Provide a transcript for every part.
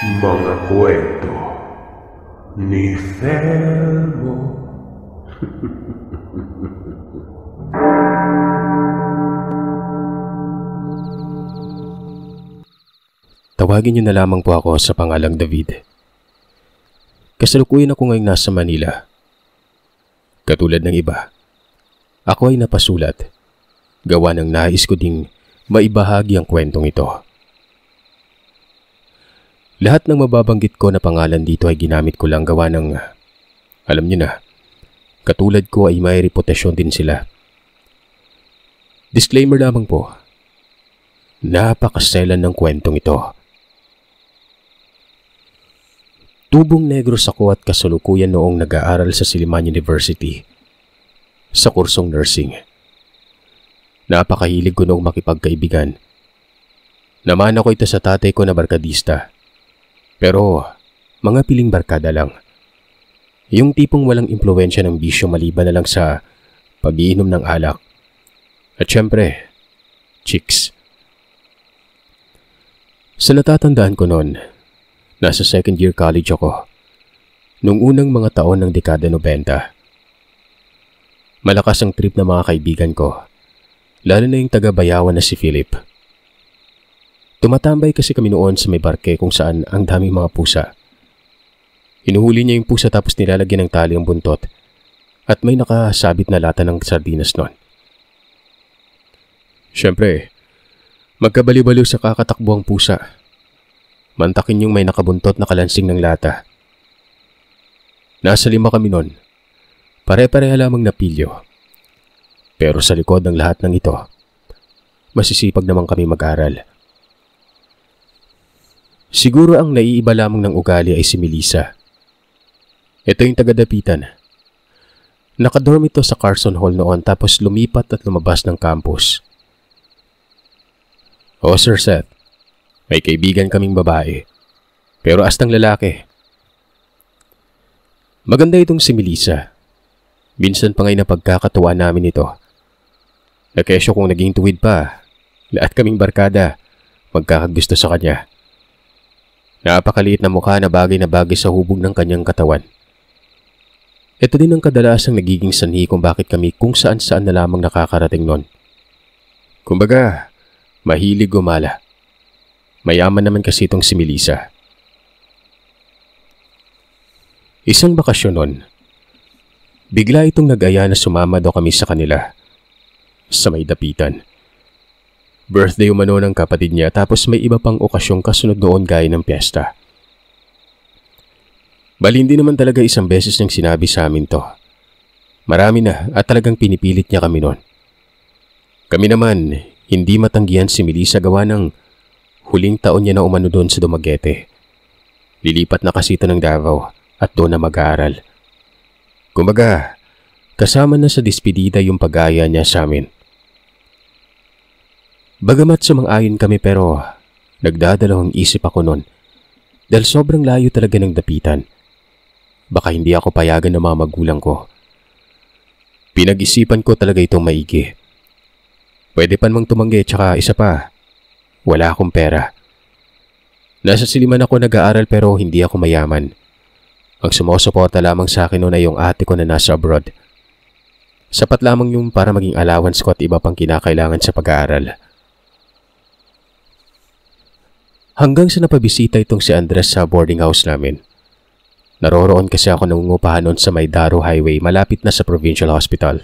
Mga kwento ni Felmo. Tawagin niyo na lamang po ako sa pangalang David. Kasalukuyan ako ngayong nasa Manila. Katulad ng iba, ako ay napasulat. Gawa ng nais ko ding maibahagi ang kwentong ito. Lahat ng mababanggit ko na pangalan dito ay ginamit ko lang gawa ng, alam niyo na, katulad ko ay may reputasyon din sila. Disclaimer lamang po, napakaselan ng kwentong ito. Tubong Negros ako at kasalukuyan noong nag-aaral sa Silliman University sa kursong nursing. Napakahilig ko noong makipagkaibigan. Naman ako ito sa tatay ko na barkadista. Pero mga piling barkada lang. Yung tipong walang impluwensya ng bisyo maliban na lang sa pag-iinom ng alak. At syempre, chicks. Sa natatandaan ko noon, nasa second year college ako, nung unang mga taon ng dekada 90. Malakas ang trip ng mga kaibigan ko, lalo na yung taga-Bayawan na si Philip. Tumatambay kasi kami noon sa may barke kung saan ang daming mga pusa. Hinuhuli niya yung pusa tapos nilalagyan ng tali ang buntot at may nakasabit na lata ng sardinas noon. Siyempre, magkabaliw-baliw sa kakatakbo ang pusa. Mantakin yung may nakabuntot na kalansing ng lata. Nasa 5 kami noon. Pare-pareha lamang napilyo. Pero sa likod ng lahat ng ito, masisipag naman kami mag-aral. Siguro ang naiiba lamang ng ugali ay si Melissa. Ito yung taga-Dapitan. Nakadorm ito sa Carson Hall noon tapos lumipat at lumabas ng campus. Oh, Sir Seth. May kaibigan kaming babae, pero astang lalaki. Maganda itong si Melissa. Minsan pa nga'y napagkakatuwa namin ito. Nakesyo kung naging tuwid pa, lahat kaming barkada, magkakagusto sa kanya. Napakaliit na mukha na bagay sa hubog ng kanyang katawan. Ito din ang kadalasang nagiging sanhi kung bakit kami kung saan-saan na lamang nakakarating nun. Kumbaga, mahilig gumala. Mayaman naman kasi itong si Melissa. Isang bakasyon nun, bigla itong nag-aya na sumama daw kami sa kanila, sa may Dapitan. Birthday umano ng kapatid niya tapos may iba pang okasyong kasunod noon gaya ng piyesta. Bali hindi naman talaga isang beses niyang sinabi sa amin to. Marami na at talagang pinipilit niya kami noon. Kami naman, hindi matanggihan si Melissa gawa ng huling taon niya na umano doon sa Dumaguete. Lilipat na kasi ito ng Davao at doon na mag-aaral. Kumbaga, kasama na sa despedida yung pag-aya niya sa amin. Bagamat sumang-ayon kami pero nagdadalawang isip ako noon dahil sobrang layo talaga ng Dapitan. Baka hindi ako payagan ng mga magulang ko. Pinag-isipan ko talaga itong maigi. Pwede pa namang tumanggi tsaka isa pa. Wala akong pera. Nasa Silliman ako nag-aaral pero hindi ako mayaman. Ang sumusuporta lamang sa akin noon ay yung ate ko na nasa abroad. Sapat lamang yung para maging allowance ko at iba pang kinakailangan sa pag-aaral. Hanggang sa napabisita itong si Andres sa boarding house namin. Naroroon kasi ako nangungupahan noon sa may Daro Highway malapit na sa Provincial Hospital.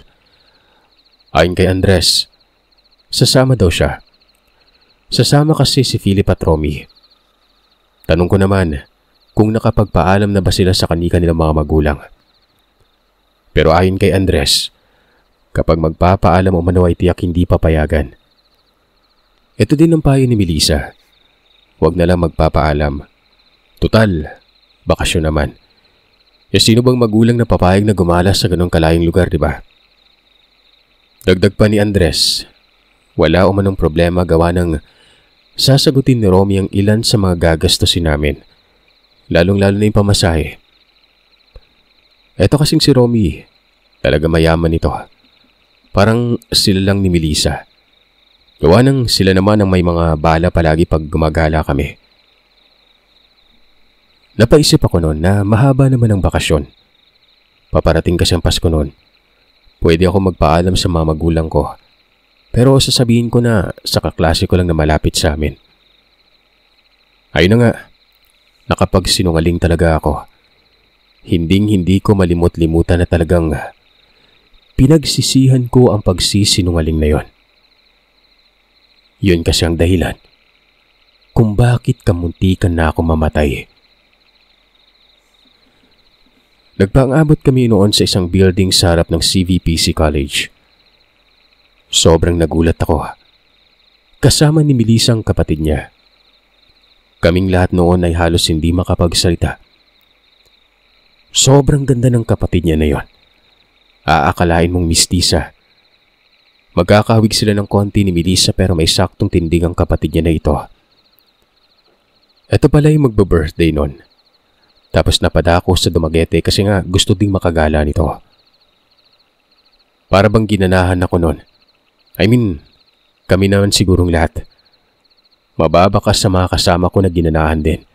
Ayon kay Andres, sasama daw siya. Sasama kasi si Philip at Romy. Tanong ko naman kung nakapagpaalam na ba sila sa kanilang mga magulang. Pero ayon kay Andres, kapag magpapaalam o mano ay tiyak hindi papayagan. Ito din ang payo ni Melissa. Huwag na lang magpapaalam. Tutal, bakasyon naman. E sino bang magulang na papayag na gumala sa ganong kalayong lugar, di ba? Dagdag pa ni Andres, wala umanong problema gawa ng sasagutin ni Romy ang ilan sa mga gagastusin namin, lalong-lalo na yung pamasahe. Eto kasing si Romy, talaga mayaman ito. Parang sila lang ni Melissa. Gawa ng sila naman ang may mga bala palagi pag gumagala kami. Napaisip ako noon na mahaba naman ang bakasyon. Paparating kasi ang Pasko noon. Pwede ako magpaalam sa mga magulang ko. Pero sasabihin ko na sa kaklase ko lang na malapit sa amin. Ayun na nga, nakapagsinungaling talaga ako. Hindi ko malimot-limutan na talagang pinagsisihan ko ang pagsisinungaling na yon. Yun kasi ang dahilan kung bakit kamuntikan na ako mamatay. Nagpaangabot kami noon sa isang building sa harap ng CVPC College. Sobrang nagulat ako. Kasama ni Melissa ang kapatid niya. Kaming lahat noon ay halos hindi makapagsalita. Sobrang ganda ng kapatid niya na yon. Aakalain mong mistisa. Magkakahawig sila ng konti ni Melissa pero may saktong tindig ang kapatid niya na ito. Ito pala yung magbe-birthday noon. Tapos napadako sa Dumaguete kasi nga gusto ding makagala nito. Para bang ginanahan ako noon. I mean, kami naman sigurong lahat. Mababakas sa mga kasama ko na ginanahan din.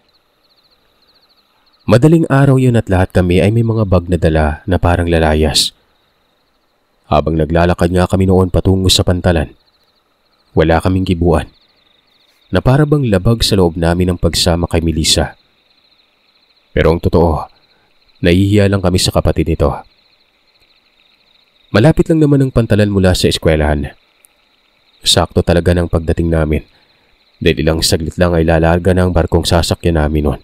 Madaling araw yun at lahat kami ay may mga bag na dala na parang lalayas. Habang naglalakad nga kami noon patungo sa pantalan, wala kaming kibuan na para bang labag sa loob namin ang pagsama kay Melissa. Pero ang totoo, nahihiya lang kami sa kapatid nito. Malapit lang naman ang pantalan mula sa eskwelahan. Sakto talaga ng pagdating namin dahil ilang saglit lang ay lalarga na ang barkong sasakyan namin noon.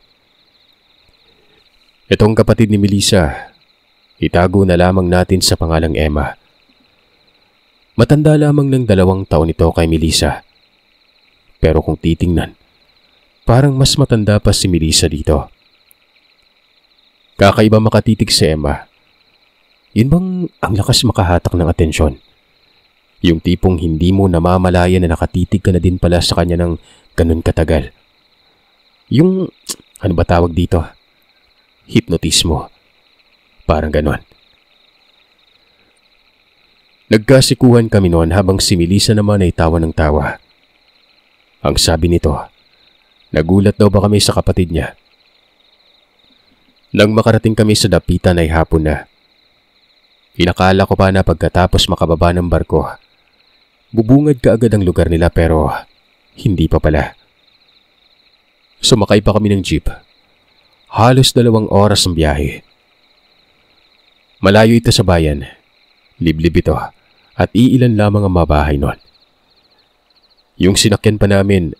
Itong kapatid ni Melissa, itago na lamang natin sa pangalang Emma. Matanda lamang ng 2 taon ito kay Melissa. Pero kung titingnan, parang mas matanda pa si Melissa dito. Kakaiba makatitig si Emma. Yun bang ang lakas makahatak ng atensyon? Yung tipong hindi mo namamalaya na nakatitig ka na din pala sa kanya ng ganun katagal. Yung, ano ba tawag dito? Hypnotismo. Parang ganun. Nagkasikuhan kami noon habang si Melissa naman ay tawa ng tawa. Ang sabi nito, nagulat daw ba kami sa kapatid niya? Nang makarating kami sa dapitan ay hapon na. Inakala ko pa na pagkatapos makababa ng barko, bubungad ka agad ang lugar nila pero hindi pa pala. Sumakay pa kami ng jeep. Halos 2 oras ang biyahe. Malayo ito sa bayan. Liblib ito at iilan lamang ang mabahay noon. Yung sinakyan pa namin,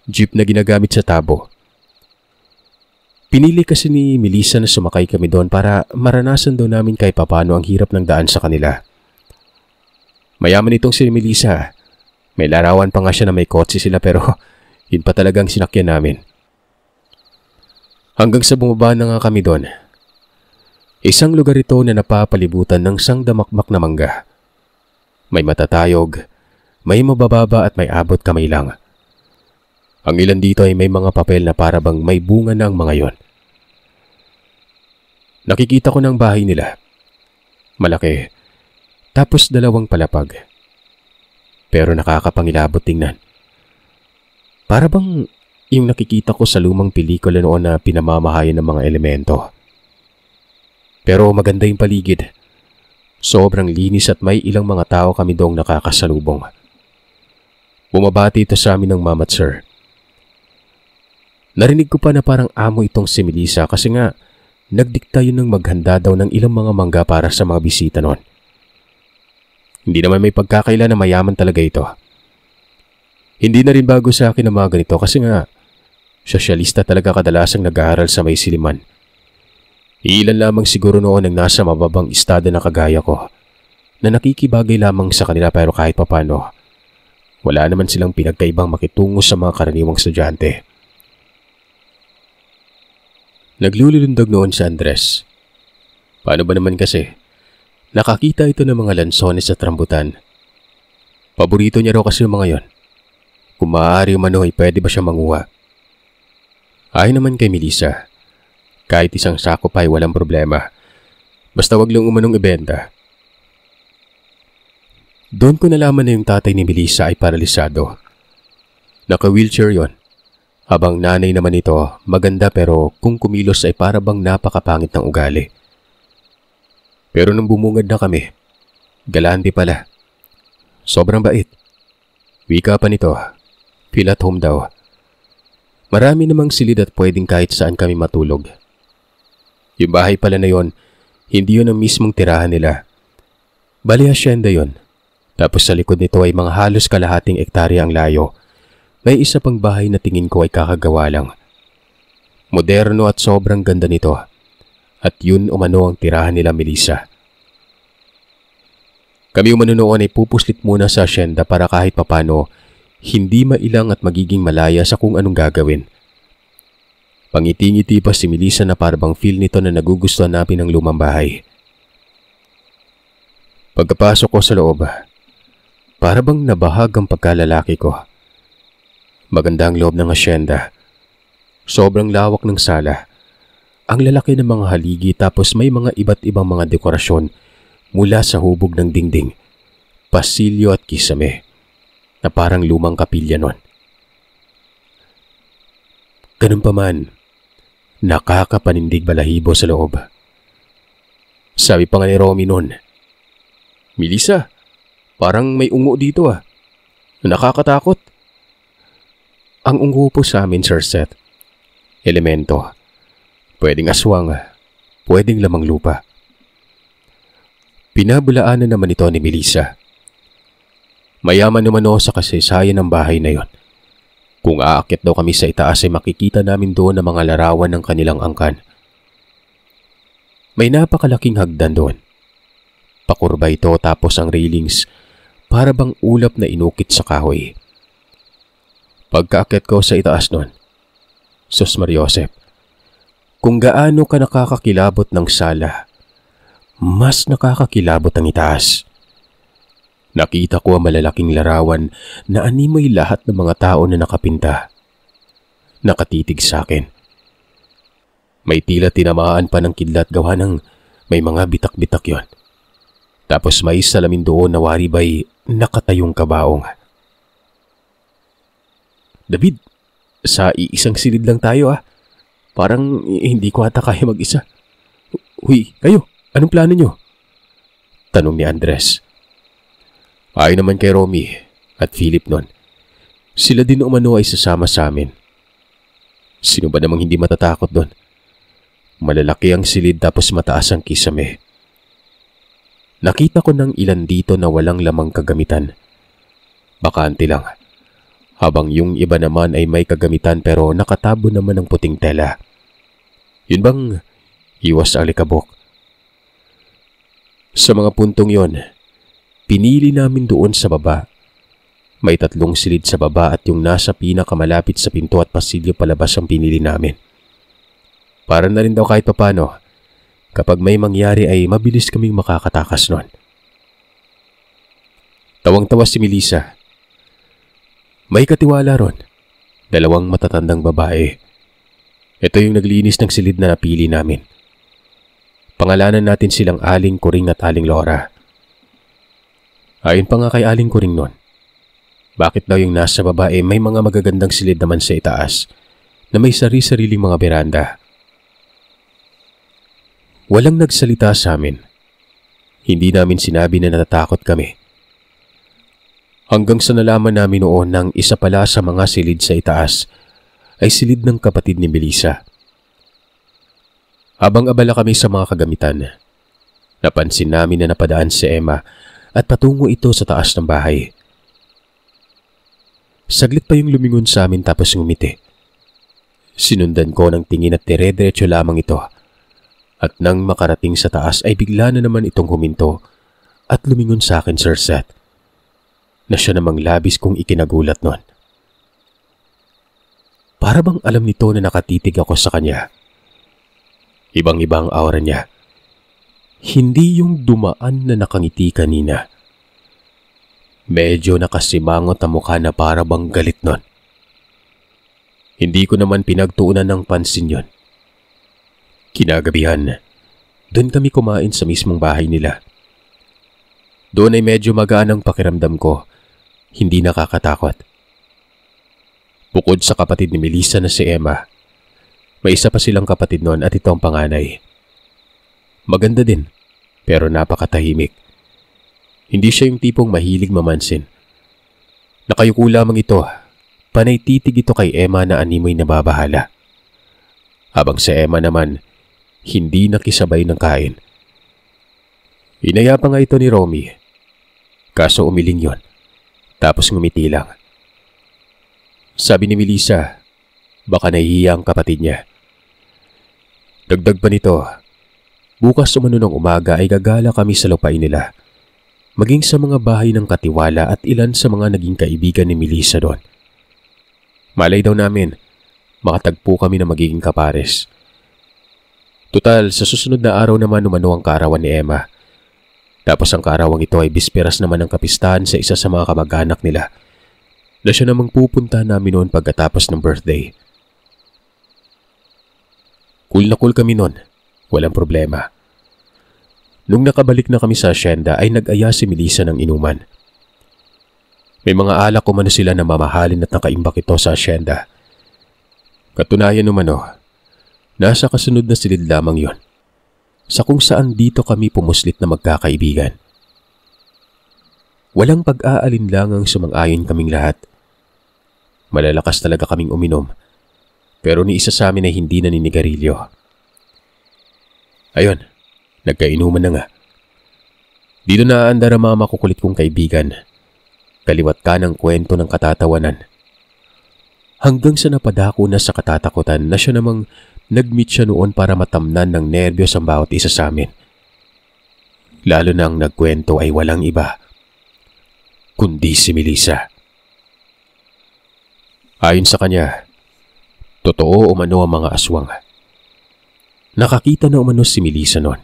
jeep na ginagamit sa tabo. Pinili kasi ni Melissa na sumakay kami doon para maranasan daw namin kahit papano ang hirap ng daan sa kanila. Mayaman itong si Melissa. May larawan pa nga siya na may kotse sila pero yun pa talagang sinakyan namin. Hanggang sa bumaba na nga kami doon. Isang lugar ito na napapalibutan ng sangdamakmak na mangga. May matatayog, may mabababa at may abot kamay lang. Ang ilan dito ay may mga papel na para bang may bunga na ang mga yon. Nakikita ko ng bahay nila. Malaki. Tapos 2 palapag. Pero nakakapangilabot tingnan. Para bang yung nakikita ko sa lumang pelikula noon na pinamamahayan ng mga elemento. Pero maganda yung paligid. Sobrang linis at may ilang mga tao kami doong nakakasalubong. Bumabati ito sa amin ng mama at sir. Narinig ko pa na parang amo itong si Melissa kasi nga nagdikta yun ng maghanda daw ng ilang mga mangga para sa mga bisita noon. Hindi naman may pagkakaila na mayaman talaga ito. Hindi na rin bago sa akin ang mga ganito kasi nga sosyalista talaga kadalasang nag-aaral sa may siliman. Iilan lamang siguro noon ang nasa mababang estado na kagaya ko na nakikibagay lamang sa kanila pero kahit papano wala naman silang pinagkaibang makitungo sa mga karaniwang estudyante. Naglululundag noon si Andres. Paano ba naman kasi? Nakakita ito ng mga lansones at rambutan. Paborito niya raw kasi yung mga yon. Kung maaari umano ay pwede ba siya manguha? Ayon naman kay Melissa, kahit isang sako pa ay walang problema. Basta wag lang umanong ibenta. Doon ko nalaman na yung tatay ni Melissa ay paralisado. Naka-wheelchair yon. Habang nanay naman ito, maganda pero kung kumilos ay para bang napakapangit ng ugali. Pero nung bumungad na kami, galante pala. Sobrang bait. Wika pa nito, feel at home daw. Marami namang silid at pwedeng kahit saan kami matulog. Yung bahay pala na yon, hindi yun ang mismong tirahan nila. Bali hasyenda yun. Tapos sa likod nito ay mga halos kalahating ektarya ang layo. May isa pang bahay na tingin ko ay kakagawa lang. Moderno at sobrang ganda nito. At yun umano ang tirahan nila Melissa. Kami umano noon ay pupuslit muna sa asyenda para kahit papano hindi mailang at magiging malaya sa kung anong gagawin. Pangiti-ngiti pa si Melissa na parabang feel nito na nagugustuhan namin ang lumang bahay. Pagkapasok ko sa loob, parabang nabahag ang pagkalalaki ko. Maganda ang loob ng asyenda. Sobrang lawak ng sala. Ang lalaki ng mga haligi tapos may mga iba't ibang mga dekorasyon mula sa hubog ng dingding, pasilyo at kisame na parang lumang kapilya nun. Ganun pa man, nakakapanindig balahibo sa loob. Sabi pa nga ni Romy nun, "Melissa, parang may ungo dito ah. Nakakatakot." Ang ungo po sa amin, Sir Seth, elemento. Pwedeng aswang, pwedeng lamang lupa. Pinabulaanan naman ito ni Melissa. Mayaman naman o sa kasaysayan ng bahay na yon. Kung aakyat daw kami sa itaas ay makikita namin doon ang mga larawan ng kanilang angkan. May napakalaking hagdan doon. Pakurba ito tapos ang railings para bang ulap na inukit sa kahoy. Pagkaakyat ko sa itaas nun, Sus Mariosep, kung gaano ka nakakakilabot ng sala, mas nakakakilabot ang itaas. Nakita ko ang malalaking larawan na animoy lahat ng mga tao na nakapinta. Nakatitig sa akin. May tila tinamaan pa ng kidlat gawa ng may mga bitak-bitak yon. Tapos may salamin doon na wari ba'y nakatayong kabaong. David, sa iisang silid lang tayo ah. Parang hindi ko ata kaya mag-isa. Huy, kayo, anong plano nyo? Tanong ni Andres. Ayon naman kay Romy at Philip nun. Sila din umano ay sasama sa amin. Sino ba namang hindi matatakot doon? Malalaki ang silid tapos mataas ang kisame. Nakita ko ng ilan dito na walang lamang kagamitan. Bakante lang. Habang yung iba naman ay may kagamitan pero nakatabo naman ng puting tela. Yun bang iwas sa alikabok? Sa mga puntong yon, pinili namin doon sa baba. May 3 silid sa baba at yung nasa pinakamalapit sa pinto at pasilyo palabas ang pinili namin. Para na rin daw kahit papano, kapag may mangyari ay mabilis kaming makakatakas nun. Tawang-tawa si Melissa. May katiwala ron. 2 matatandang babae. Ito yung naglinis ng silid na napili namin. Pangalanan natin silang Aling Kuring at Aling Laura. Ayon pa nga kay Aling Kuring nun, bakit daw yung nasa babae may mga magagandang silid naman sa itaas na may sari-sariling mga beranda. Walang nagsalita sa amin. Hindi namin sinabi na natatakot kami. Hanggang sa nalaman namin noon ng isa pala sa mga silid sa itaas ay silid ng kapatid ni Melissa. Habang abala kami sa mga kagamitan, napansin namin na napadaan si Emma at patungo ito sa taas ng bahay. Saglit pa yung lumingon sa amin tapos ngumiti. Sinundan ko ng tingin at dire-diretso lamang ito. At nang makarating sa taas ay bigla na naman itong huminto at lumingon sa akin, Sir Seth, na siya namang labis kong ikinagulat nun. Para bang alam nito na nakatitig ako sa kanya. Ibang-ibang aura niya. Hindi yung dumaan na nakangiti kanina. Medyo nakasimangot ang mukha na para bang galit nun. Hindi ko naman pinagtuunan ng pansin yon. Kinagabihan, doon kami kumain sa mismong bahay nila. Doon ay medyo magaan ang pakiramdam ko, hindi nakakatakot. Bukod sa kapatid ni Melissa na si Emma, may isa pa silang kapatid noon at ito ang panganay. Maganda din, pero napakatahimik. Hindi siya yung tipong mahilig mamansin. Nakayuko lamang ito, panay titig ito kay Emma na animoy nababahala. Habang sa Emma naman, hindi nakisabay ng kain. Inaya pa nga ito ni Romy, kaso umiling yon, tapos ngumiti lang. Sabi ni Melissa, baka nahihiya ang kapatid niya. Dagdag pa nito, bukas umano ng umaga ay gagala kami sa lupain nila, maging sa mga bahay ng katiwala at ilan sa mga naging kaibigan ni Melissa doon. Malay daw namin, makatagpo kami na magiging kapares. Tutal, sa susunod na araw naman umano ang kaarawan ni Emma. Tapos ang kaarawang ito ay bisperas naman ng kapistahan sa isa sa mga kamag-anak nila, na siya namang pupunta namin noon pagkatapos ng birthday. Cool na cool kami noon, walang problema. Nung nakabalik na kami sa asyenda ay nag-aya si Melissa ng inuman. May mga alak umano sila na mamahalin at nakaimbak ito sa asyenda. Katunayan umano, nasa kasunod na silid lamang yon, sa kung saan dito kami pumuslit na magkakaibigan. Walang pag-aalinlangang sumang-ayon kaming lahat. Malalakas talaga kaming uminom, pero ni isa sa amin ay hindi naninigarilyo. Ayun, nagkainuman na nga. Dito na aandar ang mga makukulit kong kaibigan. Kaliwat ka ng kwento ng katatawanan. Hanggang sa napadako na sa katatakutan na siya namang nag-meet siya noon para matamnan ng nerbiyos ang bawat isa sa amin. Lalo na ang nagkwento ay walang iba, kundi si Melissa. Ayon sa kanya, totoo umano ang mga aswang. Nakakita na umano si Melissa noon.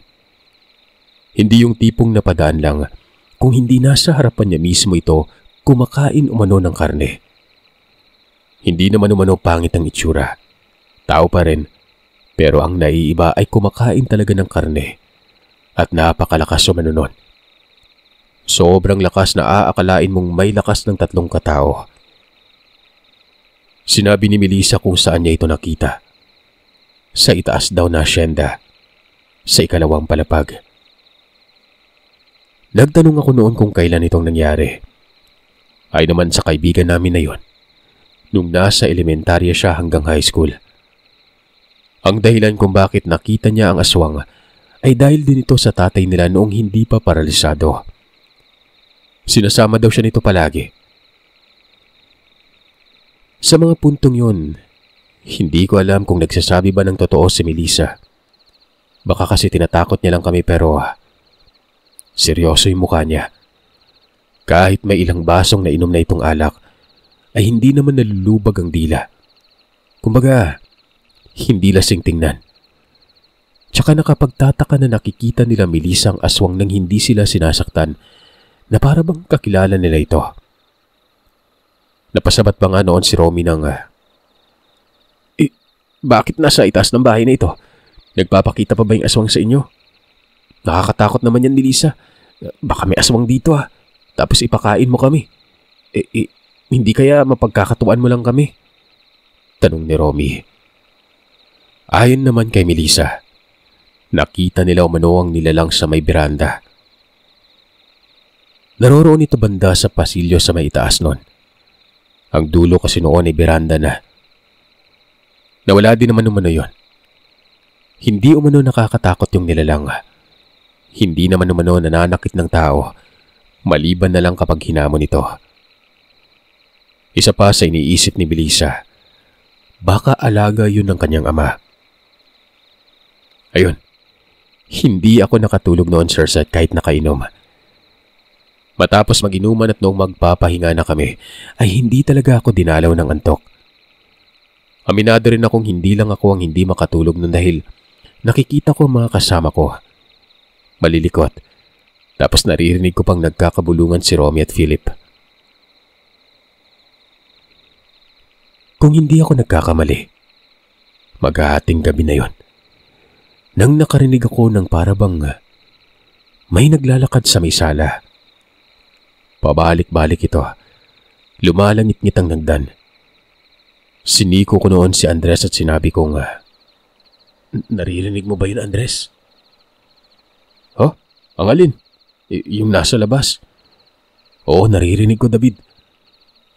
Hindi yung tipong napadaan lang, kung hindi nasa harapan niya mismo ito kumakain umano ng karne. Hindi naman umano pangit ang itsura. Tao pa rin, pero ang naiiba ay kumakain talaga ng karne. At napakalakas umano nun. Sobrang lakas na aakalain mong may lakas ng 3 katao. Sinabi ni Melissa kung saan niya ito nakita. Sa itaas daw na asyenda, sa ikalawang palapag. Nagtanong ako noon kung kailan itong nangyari. Ay naman sa kaibigan namin na yon, nung nasa elementarya siya hanggang high school. Ang dahilan kung bakit nakita niya ang aswang ay dahil din ito sa tatay nila noong hindi pa paralisado. Sinasama daw siya nito palagi. Sa mga puntong yun, hindi ko alam kung nagsasabi ba ng totoo si Melissa. Baka kasi tinatakot niya lang kami pero seryoso yung mukha niya. Kahit may ilang basong na inom na itong alak, ay hindi naman nalulubag ang dila. Kumbaga, hindi lasing tingnan. Tsaka nakapagtataka na nakikita nila Melissa ang aswang nang hindi sila sinasaktan, na para bang kakilala nila ito. Napasabat pa nga noon si Romy ng, bakit nasa itaas ng bahay na ito? Nagpapakita pa ba yung aswang sa inyo? Nakakatakot naman yan, Melissa. Baka may aswang dito tapos ipakain mo kami. Hindi kaya mapagkakatuan mo lang kami? Tanong ni Romy. Ayon naman kay Melissa, nakita nila umano ang nilalang sa may beranda. Naroroon ito banda sa pasilyo sa may itaas nun. Ang dulo kasi noon ay beranda na. Nawala din naman umano yon. Hindi umano nakakatakot yung nilalang. Hindi naman umano nananakit ng tao, maliban na lang kapag hinamon ito. Isa pa sa iniisip ni Melissa, baka alaga yun ng kanyang ama. Ayun, hindi ako nakatulog noon, Sir Seth, kahit nakainom. Matapos mag-inuman at noong magpapahinga na kami, ay hindi talaga ako dinalaw ng antok. Aminado rin akong hindi lang ako ang hindi makatulog nun dahil nakikita ko ang mga kasama ko. Malilikot. Tapos naririnig ko pang nagkakabulungan si Romy at Philip. Kung hindi ako nagkakamali, maghahating gabi na yon, nang nakarinig ako ng parabang may naglalakad sa may sala. Pabalik-balik ito. Lumalangit-ngit ang nagdan. Siniko ko noon si Andres at sinabi kong, naririnig mo ba yun, Andres? Huh? Ang alin? Yung nasa labas? Oo, naririnig ko, David.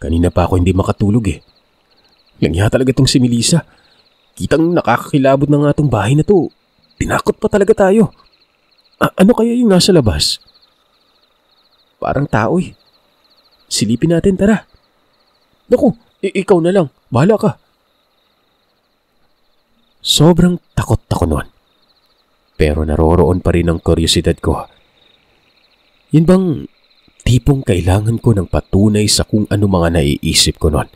Kanina pa ako hindi makatulog eh. Langya talaga tong si Melissa. Kitang nakakakilabot na nga tong bahay na to. Tinakot pa talaga tayo. Ano kaya yung nasa labas? Parang tao eh. Silipin natin, tara. Naku, ikaw na lang. Bahala ka. Sobrang takot ako noon. Pero naroroon pa rin ang kuryosidad ko. Yun bang tipong kailangan ko ng patunay sa kung ano mga naiisip ko noon?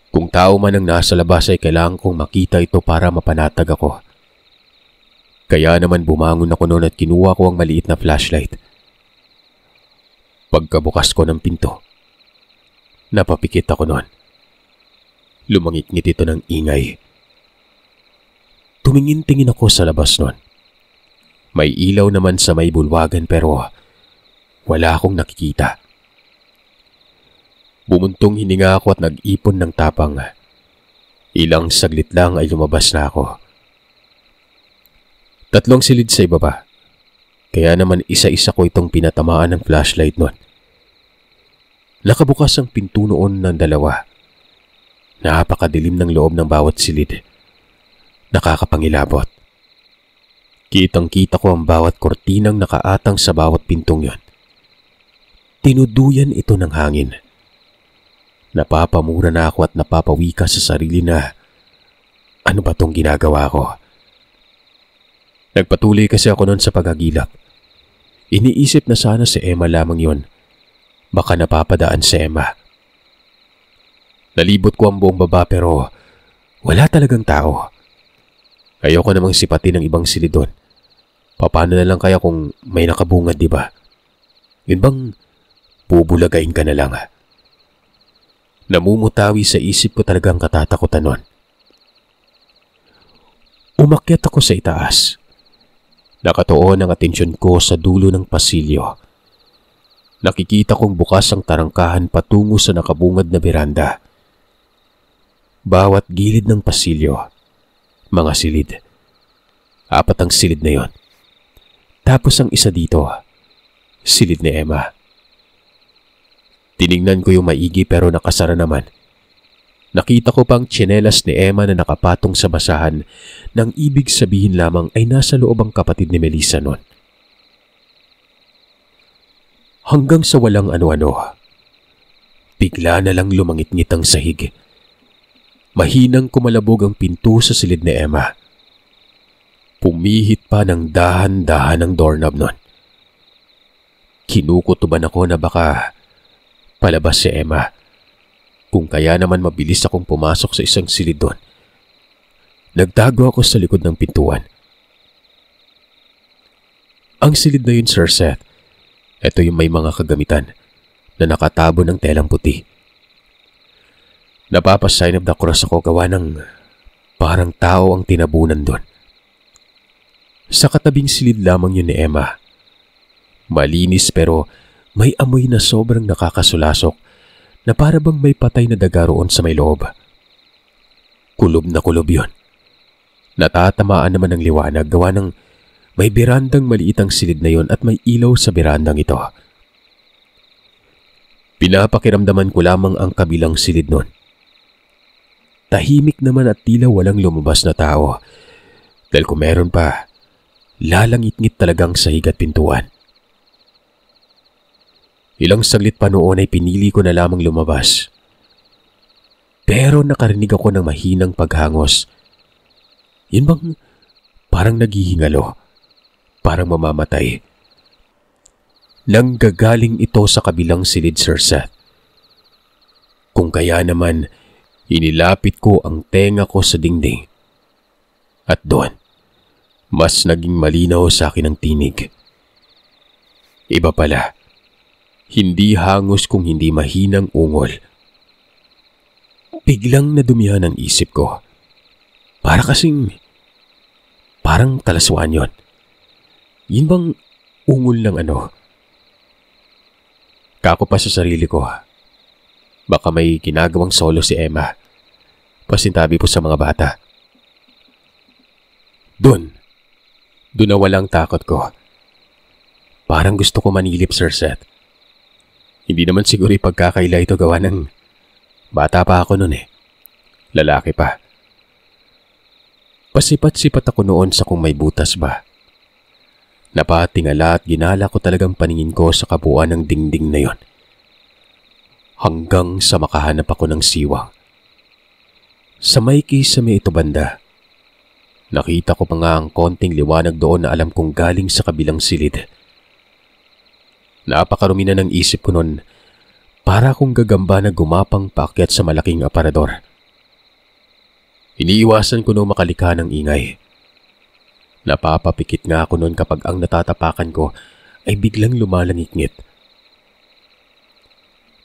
Kung tao man ang nasa labas ay kailangan kong makita ito para mapanatag ako. Kaya naman bumangon ako noon at kinuha ko ang maliit na flashlight. Pagkabukas ko ng pinto, napapikit ako noon. Lumangit-ngit ito ng ingay. Tumingin-tingin ako sa labas noon. May ilaw naman sa may bulwagan pero wala akong nakikita. Bumuntong hininga ako at nag-ipon ng tapang. Ilang saglit lang ay lumabas na ako. 3 silid sa ibaba. Kaya naman isa-isa ko itong pinatamaan ng flashlight noon. Nakabukas ang pinto noon ng 2. Napakadilim ng loob ng bawat silid. Nakakapangilabot. Kitang-kita ko ang bawat kortinang nakaatang sa bawat pintong yon. Tinuduyan ito ng hangin. Napapamura na ako at napapawika sa sarili na ano ba tong ginagawa ko? Nagpatuloy kasi ako noon sa paghagilap. Iniisip na sana si Emma lamang yon. Baka napapadaan si Emma. Nalibot ko ang buong baba pero wala talagang tao. Ayoko namang sipatin ng ibang silid doon. Paano na lang kaya kung may nakabungad, di ba? Yun bang bubulagain ka na lang? Namumutawi sa isip ko talagang katatakutan nun. Umakyat ako sa itaas. Nakatuon ang atensyon ko sa dulo ng pasilyo. Nakikita kong bukas ang tarangkahan patungo sa nakabungad na beranda. Bawat gilid ng pasilyo, mga silid. 4 ang silid na yon. Tapos ang isa dito, silid ni Emma. Tiningnan ko yung maigi pero nakasara naman. Nakita ko pang tsinelas ni Emma na nakapatong sa basahan nang ibig sabihin lamang ay nasa loob ang kapatid ni Melissa noon. Hanggang sa walang ano-ano, bigla na lang lumangit-ngit ang sahig. Mahinang kumalabog ang pinto sa silid ni Emma. Pumihit pa ng dahan-dahan ang doorknob nun. Kinukutuban ako na baka palabas si Emma. Kung kaya naman mabilis akong pumasok sa isang silid doon. Nagtago ako sa likod ng pintuan. Ang silid na yun, Sir Seth, ito yung may mga kagamitan na nakatabo ng telang puti. Napapasign of the cross ako gawa ng parang tao ang tinabunan doon. Sa katabing silid lamang yun ni Emma. Malinis pero may amoy na sobrang nakakasulasok na para bang may patay na daga roon sa may loob. Kulob na kulob yun. Natatamaan naman ng liwanag gawa ng may berandang maliit ang silid na yon at may ilaw sa berandang ito. Pinapakiramdaman ko lamang ang kabilang silid nun. Tahimik naman at tila walang lumabas na tao. Dahil kung meron pa, lalangit-ngit talagang sahig at pintuan. Ilang saglit pa noon ay pinili ko na lamang lumabas. Pero nakarinig ako ng mahinang paghangos. Yun bang parang naghihingalo, parang mamamatay. Nanggagaling ito sa kabilang silid, Sir Seth. Kung kaya naman, inilapit ko ang tenga ko sa dingding. At doon, mas naging malinaw sa akin ang tinig. Iba pala. Hindi hangos kung hindi mahinang ungol. Biglang nadumihan ang isip ko. Parang talaswan yon. Yun bang ungol ng ano? Kako pa sa sarili ko. Baka may ginagawang solo si Emma. pasintabi po sa mga bata. Doon na walang takot ko. Parang gusto ko manilip, Sir Seth. Hindi naman siguro ipagkakaila ito gawa ng bata pa ako noon eh. Lalaki pa. Pasipat-sipat ako noon sa kung may butas ba. Napatingala at ginala ko talagang paningin ko sa kabuuan ng dingding na yon. Hanggang sa makahanap ako ng siwang. Sa may kisame ito banda. Nakita ko pa nga ang konting liwanag doon na alam kong galing sa kabilang silid. Napakarumi na ng isip ko noon para akong gagamba na gumapang paakyat sa malaking aparador. Iniiwasan ko noong makalika ng ingay. Napapapikit nga ako noon kapag ang natatapakan ko ay biglang lumalangit-ngit.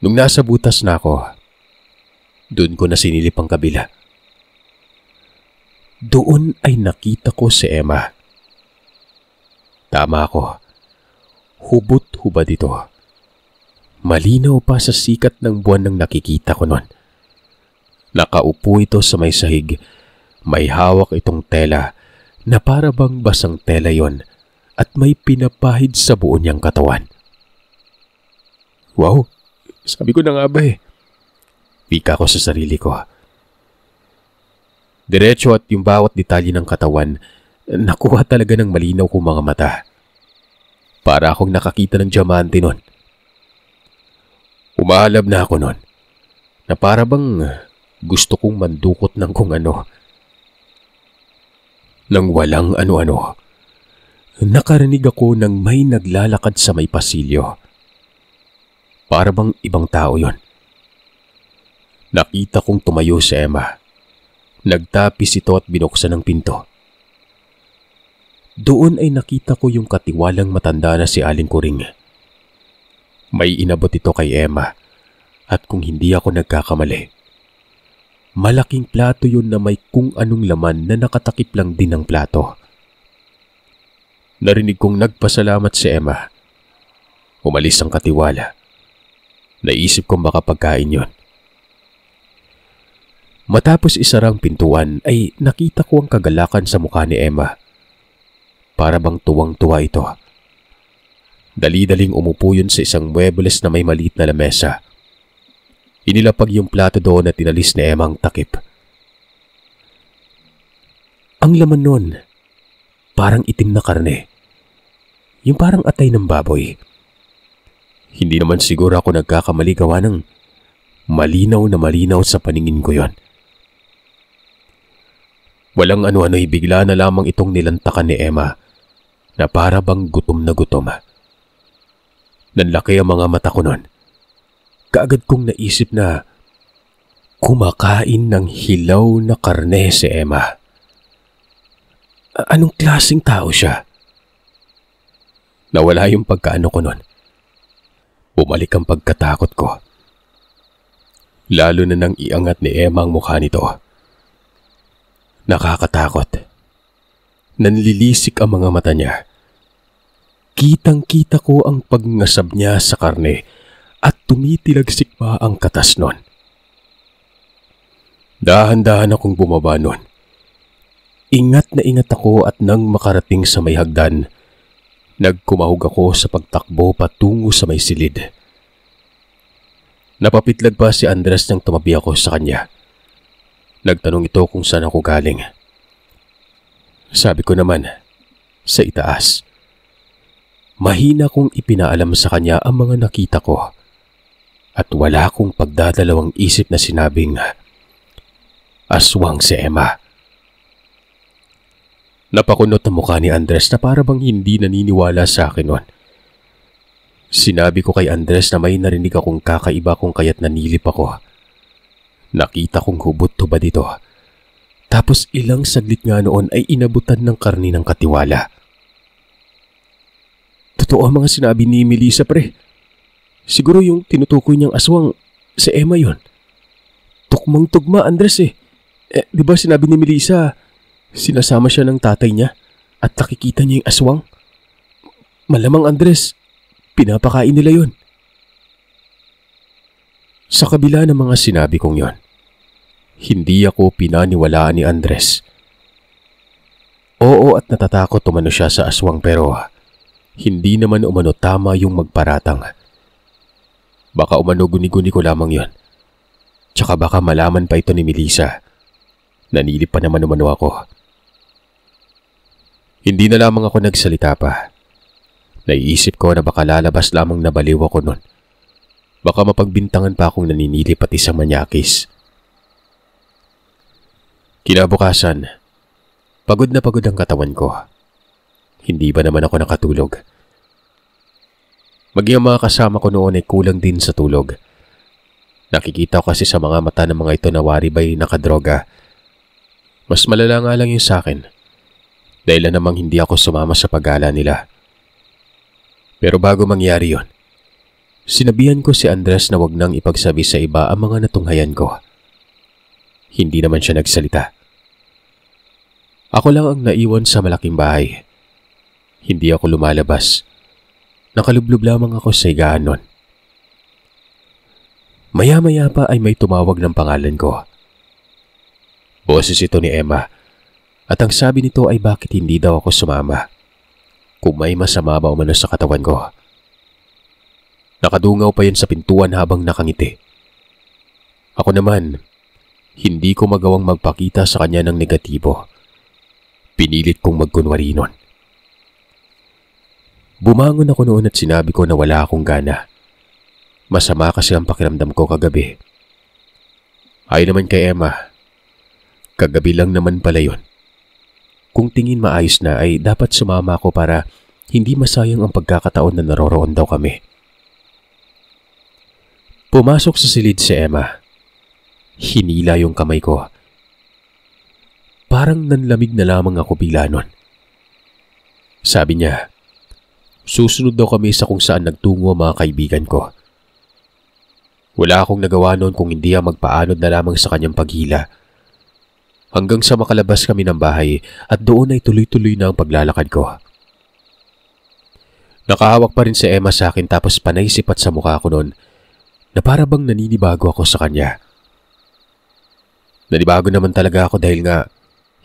Nung nasa butas na ako, doon ko na sinilip ang kabila. Doon ay nakita ko si Emma. Tama ako. Hubot-hubad ito. Malinaw pa sa sikat ng buwan nang nakikita ko noon. Nakaupo ito sa may sahig. May hawak itong tela na para bang basang tela yon at may pinapahid sa buo niyang katawan. Wow, sabi ko na nga ba eh. Pika ko sa sarili ko. Diretso at yung bawat detalye ng katawan, nakuha talaga ng malinaw kong mga mata. Para akong nakakita ng diamante nun. Umahalab na ako nun, na para bang gusto kong mandukot ng kung ano. Nang walang ano-ano, nakarinig ako ng may naglalakad sa may pasilyo. Para bang ibang tao yon. Nakita kong tumayo si Emma. Nagtapis ito at binuksan ang pinto. Doon ay nakita ko yung katiwalang matanda na si Aling Kuring. May inabot ito kay Emma at kung hindi ako nagkakamali, malaking plato yun na may kung anong laman na nakatakip lang din ng plato. Narinig kong nagpasalamat si Emma. Umalis ang katiwala. Naisip kong baka pagkain yun. Matapos isarang pintuan ay nakita ko ang kagalakan sa mukha ni Emma. Para bang tuwang-tuwa ito. Dali-daling umupo yun sa isang muebles na may maliit na lamesa. Inilapag yung plato doon at tinalis ni Emma ang takip. Ang laman nun, parang itim na karne. Yung parang atay ng baboy. Hindi naman siguro ako nagkakamali gawa ng malinaw na malinaw sa paningin ko yon. Walang ano-ano ay bigla na lamang itong nilantakan ni Emma na para bang gutom na gutom. Nanlaki ang mga mata ko nun. Kaagad kong naisip na kumakain ng hilaw na karne si Emma. Anong klaseng tao siya? Nawala yung pagkaano ko nun. Bumalik ang pagkatakot ko. Lalo na nang iangat ni Emma ang mukha nito. Nakakatakot. Nanlilisik ang mga mata niya. Kitang-kita ko ang pagngasab niya sa karne at tumitilagsik pa ang katas nun. Dahan-dahan akong bumaba nun. Ingat na ingat ako at nang makarating sa may hagdan, nagkumahog ako sa pagtakbo patungo sa may silid. Napapitlag pa si Andres nang tumabi ako sa kanya. Nagtanong ito kung saan ako galing. Sabi ko naman, sa itaas. Mahina kong ipinaalam sa kanya ang mga nakita ko at wala akong pagdadalawang isip na sinabing aswang si Emma. Napakunot ang mukha ni Andres na para bang hindi naniniwala sa akin nun. Sinabi ko kay Andres na may narinig akong kakaiba kung kaya't nanilip ako. Nakita kong hubot-hubad ito. Tapos ilang saglit nga noon ay inabutan ng karni ng katiwala. Totoo ang mga sinabi ni Melissa, pre. Siguro yung tinutukoy niyang aswang si Emma yon. Tukmang-tugma, Andres eh. Di ba sinabi ni Melissa, sinasama siya ng tatay niya at nakikita niya yung aswang? Malamang, Andres, pinapakain nila yon. Sa kabila ng mga sinabi kong yon, Hindi ako pinaniwalaan ni Andres. Oo at natatakot umano siya sa aswang pero hindi naman umano tama yung magparatang. Baka umano guni-guni ko lamang yon. Tsaka baka malaman pa ito ni Melissa. Nanilip pa naman umano ako. Hindi na lamang ako nagsalita pa. Naiisip ko na baka lalabas lamang na baliw ako nun. Baka mapagbintangan pa akong naninilip at isang manyakis. Kinabukasan, pagod na pagod ang katawan ko. Hindi ba naman ako nakatulog? Maging ang mga kasama ko noon ay kulang din sa tulog. Nakikita ko kasi sa mga mata ng mga ito na wari ba'y nakadroga. Mas malala nga lang yung sa akin. Dahil namang hindi ako sumama sa paggala nila. Pero bago mangyari yon, sinabihan ko si Andres na wag nang ipagsabi sa iba ang mga natunghayan ko. Hindi naman siya nagsalita. Ako lang ang naiwan sa malaking bahay. Hindi ako lumalabas. Nakalublob lamang ako sa higaan nun. Maya-maya pa ay may tumawag ng pangalan ko. Boses ito ni Emma. At ang sabi nito ay bakit hindi daw ako sumama. Kung may masama ba umano sa katawan ko. Nakadungaw pa yun sa pintuan habang nakangiti. Ako naman, hindi ko magawang magpakita sa kanya ng negatibo. Pinilit kong magkunwari nun. Bumangon ako noon at sinabi ko na wala akong gana. Masama kasi ang pakiramdam ko kagabi. Ay naman kay Emma, kagabi lang naman pala yun. Kung tingin maayos na ay dapat sumama ako para hindi masayang ang pagkakataon na naroroon daw kami. Pumasok sa silid si Emma. Hinila yung kamay ko. Parang nanlamig na lamang ako bigla nun. Sabi niya, susunod daw kami sa kung saan nagtungo ang mga kaibigan ko. Wala akong nagawa noon kung hindi ang magpaanod na lamang sa kanyang paghila. Hanggang sa makalabas kami ng bahay at doon ay tuloy-tuloy na ang paglalakad ko. Nakahawak pa rin si Emma sa akin tapos panay sipat sa mukha ko noon na para bang naninibago ako sa kanya. Nanibago naman talaga ako dahil nga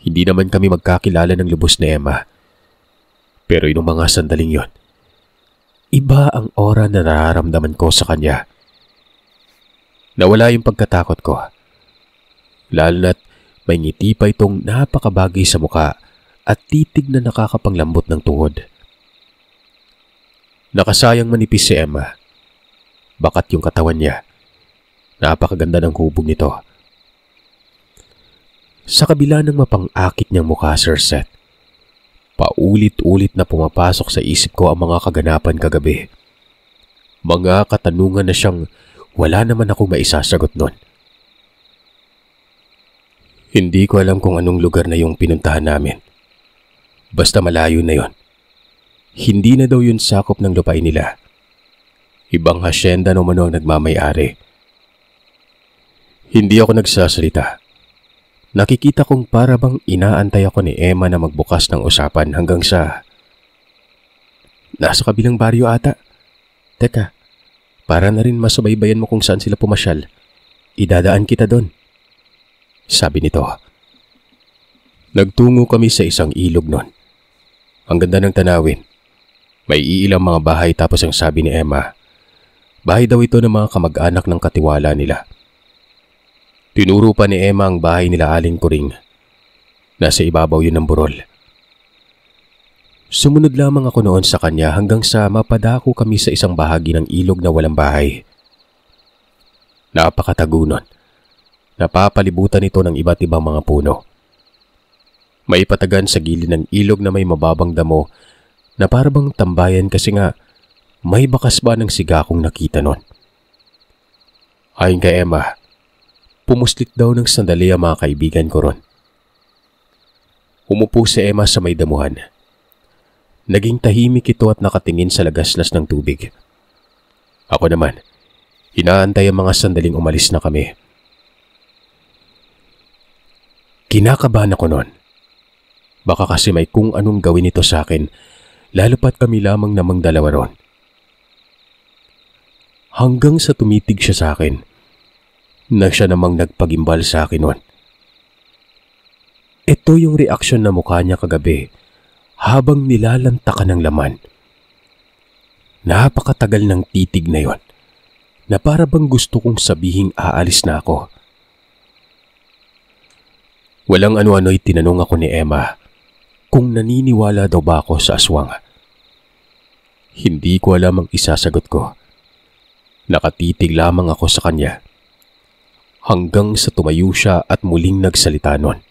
hindi naman kami magkakilala ng lubos ni Emma. Pero yung mga sandaling yon, iba ang aura na nararamdaman ko sa kanya. Nawala yung pagkatakot ko. Lalo na't may ngiti pa itong napakabagay sa muka at titig na nakakapanglambot ng tuhod. Nakasayang manipis si Emma. Bakat yung katawan niya. Napakaganda ng hubog nito. Sa kabila ng mapang-akit niyang mukha, Sir Seth, paulit-ulit na pumapasok sa isip ko ang mga kaganapan kagabi. Mga katanungan na siyang wala naman akong maisasagot nun. Hindi ko alam kung anong lugar na yung pinuntahan namin. Basta malayo na yon. Hindi na daw yun sakop ng lupain nila. Ibang hasyenda naman ang nagmamay-ari. Hindi ako nagsasalita. Nakikita kong para bang inaantay ako ni Emma na magbukas ng usapan hanggang sa... Nasa kabilang baryo ata. Teka, para na rin masubaybayan mo kung saan sila pumasyal. Idadaan kita doon. Sabi nito. Nagtungo kami sa isang ilog nun. Ang ganda ng tanawin. May iilang mga bahay tapos ang sabi ni Emma, bahay daw ito ng mga kamag-anak ng katiwala nila. Tinuro pa ni Emma ang bahay nila Aling Kuring. Nasa ibabaw yun ng burol. Sumunod lamang ako noon sa kanya hanggang sa mapadako kami sa isang bahagi ng ilog na walang bahay. Napakatago nun. Napapalibutan ito ng iba't ibang mga puno. May patagan sa gilid ng ilog na may mababang damo na parabang tambayan kasi nga may bakas ba ng siga akong nakita nun. Ayon kay Emma, pumuslit daw ng sandali ang mga kaibigan ko ron. Umupo si Emma sa may damuhan. Naging tahimik ito at nakatingin sa lagaslas ng tubig. Ako naman, inaantay ang mga sandaling umalis na kami. Kinakabahan ako noon. Baka kasi may kung anong gawin ito sa akin, lalo pat kami lamang namang dalawa ron. Hanggang sa tumitig siya sa akin. na siya namang nagpagimbal sa akin noon. Ito yung reaksyon na mukha niya kagabi habang nilalantakan ng laman. Napakatagal ng titig na yon na para bang gusto kong sabihing aalis na ako. Walang ano-ano'y tinanong ako ni Emma kung naniniwala daw ba ako sa aswang. Hindi ko alam ang isasagot ko. Nakatitig lamang ako sa kanya hanggang sa tumayo siya at muling nagsalita nun.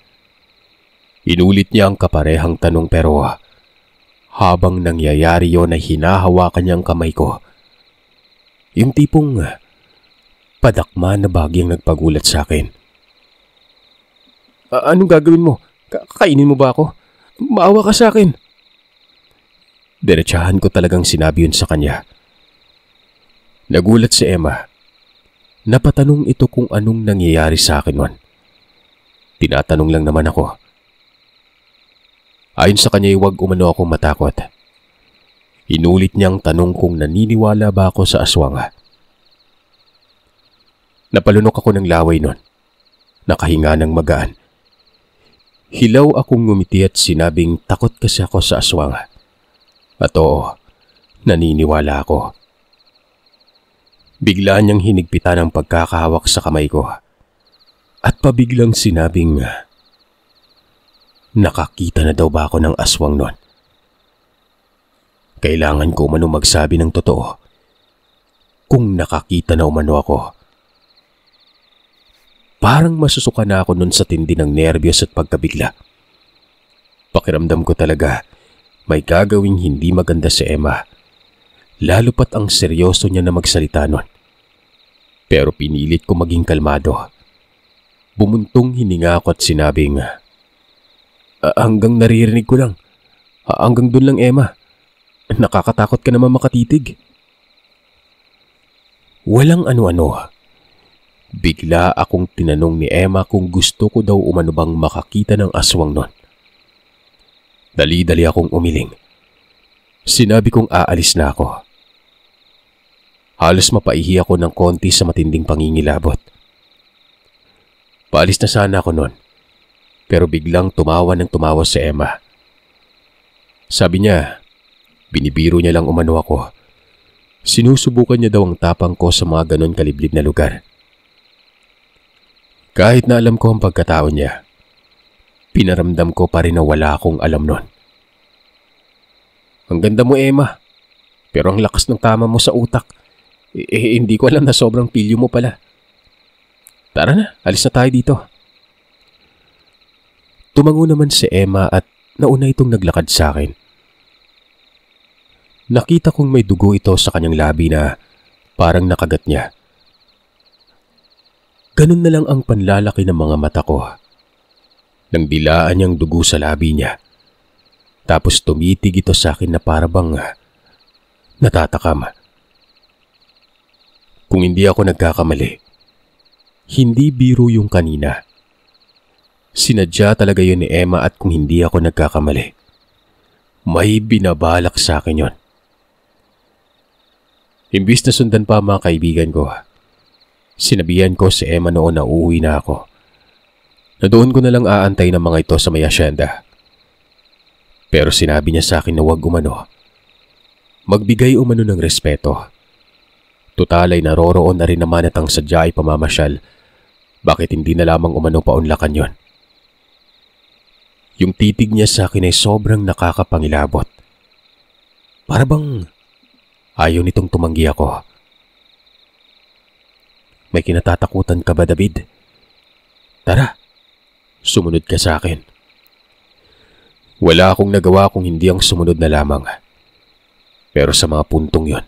Inulit niya ang kaparehang tanong pero habang nangyayari yon ay hinahawakan niya ang kamay ko. Yung tipong padakma na bagyang nagpagulat sa akin. Anong gagawin mo? Kakainin mo ba ako? Maawa ka sa akin. Diretsahan ko talagang sinabi yun sa kanya. Nagulat si Emma. Napatanong ito kung anong nangyayari sa akin nun. Tinatanong lang naman ako. Ayon sa kanya, huwag umano akong matakot. Inulit niyang tanong kung naniniwala ba ako sa aswang. Napalunok ako ng laway nun. Nakahinga ng magaan. Hilaw akong ngumiti at sinabing takot kasi ako sa aswang. At oo, naniniwala ako. Bigla niyang hinigpitan ang pagkakahawak sa kamay ko. At pabiglang sinabing, nakakita na daw ba ako ng aswang nun? Kailangan ko umano magsabi ng totoo. Kung nakakita na umano ako. Parang masusuka na ako nun sa tindi ng nerbiyos at pagkabigla. Pakiramdam ko talaga may gagawing hindi maganda si Emma. Lalo pat ang seryoso niya na magsalita nun. Pero pinilit ko maging kalmado. Bumuntong hininga ako at sinabing, hanggang naririnig ko lang. Hanggang dun lang, Emma. Nakakatakot ka naman makatitig. Walang ano-ano. Bigla akong tinanong ni Emma kung gusto ko daw umano bang makakita ng aswang nun. Dali-dali akong umiling. Sinabi kong aalis na ako. Halos mapaihi ako ng konti sa matinding pangingilabot. Paalis na sana ako nun. Pero biglang tumawa si Emma. Sabi niya, binibiro niya lang umano ako. Sinusubukan niya daw ang tapang ko sa mga ganon kaliblib na lugar. Kahit na alam ko ang pagkatao niya, pinaramdam ko pa rin na wala akong alam nun. Ang ganda mo, Emma. Pero ang lakas ng tama mo sa utak. Hindi ko alam na sobrang pilyo mo pala. Tara na, alis na tayo dito. Tumango naman si Emma at nauna itong naglakad sa akin. Nakita kong may dugo ito sa kanyang labi na parang nakagat niya. Ganun na lang ang panlalaki ng mga mata ko. Nang dilaan niyang dugo sa labi niya. Tapos tumitig ito sa akin na parabang natatakam. Kung hindi ako nagkakamali, hindi biro yung kanina. Sinadya talaga yun ni Emma at kung hindi ako nagkakamali, may binabalak sa akin yun. Imbis na sundan pa mga kaibigan ko, sinabihan ko si Emma noon na uuwi na ako. Na doon ko na lang aantay ng mga ito sa may asyenda. Pero sinabi niya sa akin na huwag umano. Magbigay umano ng respeto. Tutal ay naroroon na rin naman at ang sadya ay pamamasyal. Bakit hindi na lamang umano paunlakan yon? Yung titig niya sa akin ay sobrang nakakapangilabot. Para bang ayaw nitong tumanggi ako. May kinatatakutan ka ba, David? Tara, sumunod ka sa akin. Wala akong nagawa kung hindi ang sumunod na lamang. Pero sa mga puntong yon,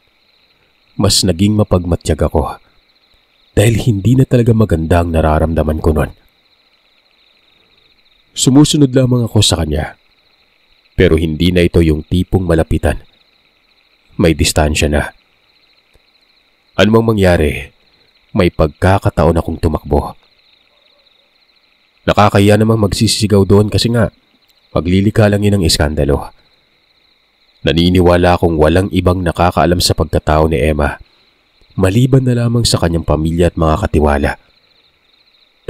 mas naging mapagmatyag ako dahil hindi na talaga maganda ang nararamdaman ko nun. Sumusunod lamang ako sa kanya, pero hindi na ito yung tipong malapitan. May distansya na. Ano mang mangyari, may pagkakataon akong tumakbo. Nakakahiya namang magsisigaw doon kasi nga, maglilika lang yun ng iskandalo. Naniniwala akong walang ibang nakakaalam sa pagkatao ni Emma, maliban na lamang sa kanyang pamilya at mga katiwala.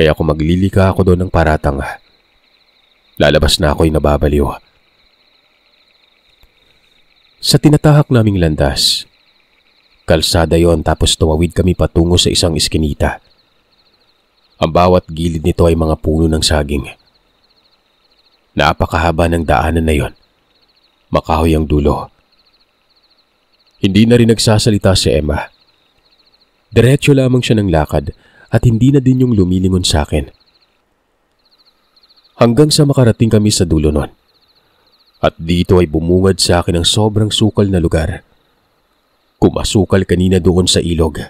Kaya kung maglilika ako doon ng paratang, lalabas na ako'y nababaliw. Sa tinatahak naming landas, kalsada yon, tapos tumawid kami patungo sa isang iskinita. Ang bawat gilid nito ay mga puno ng saging. Napakahaba ng daanan na yon. Makahoy ang dulo. Hindi na rin nagsasalita si Emma. Diretso lamang siya ng lakad at hindi na din yung lumilingon sa akin. Hanggang sa makarating kami sa dulo nun. At dito ay bumungad sa akin ang sobrang sukal na lugar. Kung masukal kanina doon sa ilog,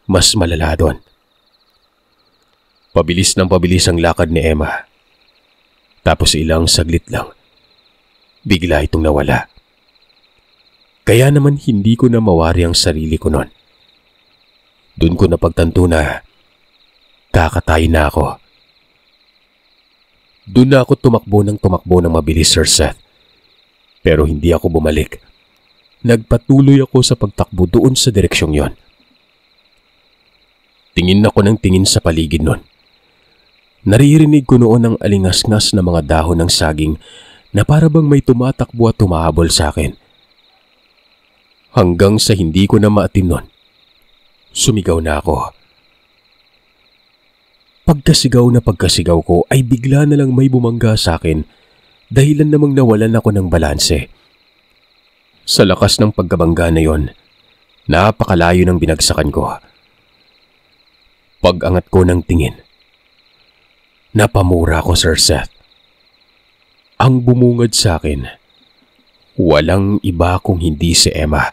mas malala doon. Pabilis ng pabilis ang lakad ni Emma. Tapos ilang saglit lang, bigla itong nawala. Kaya naman hindi ko na mawari ang sarili ko noon. Doon ko napagtanto na kakatay na ako. Doon na ako tumakbo ng mabilis, Sir Seth. Pero hindi ako bumalik. Nagpatuloy ako sa pagtakbo doon sa direksyong yon. Tingin ako ng tingin sa paligid noon. Naririnig ko noon ang alingasngas na mga dahon ng saging na para bang may tumatakbo at tumahabol sa akin. Hanggang sa hindi ko na maatim noon, sumigaw na ako. Pagkasigaw ko ay bigla na lang may bumangga sa akin, dahilan namang nawalan ako ng balanse. Sa lakas ng pagkabangga na yon, napakalayo ng binagsakan ko. Pag-angat ko ng tingin, napamura ko, Sir Seth. Ang bumungad sa akin, walang iba kung hindi si Emma.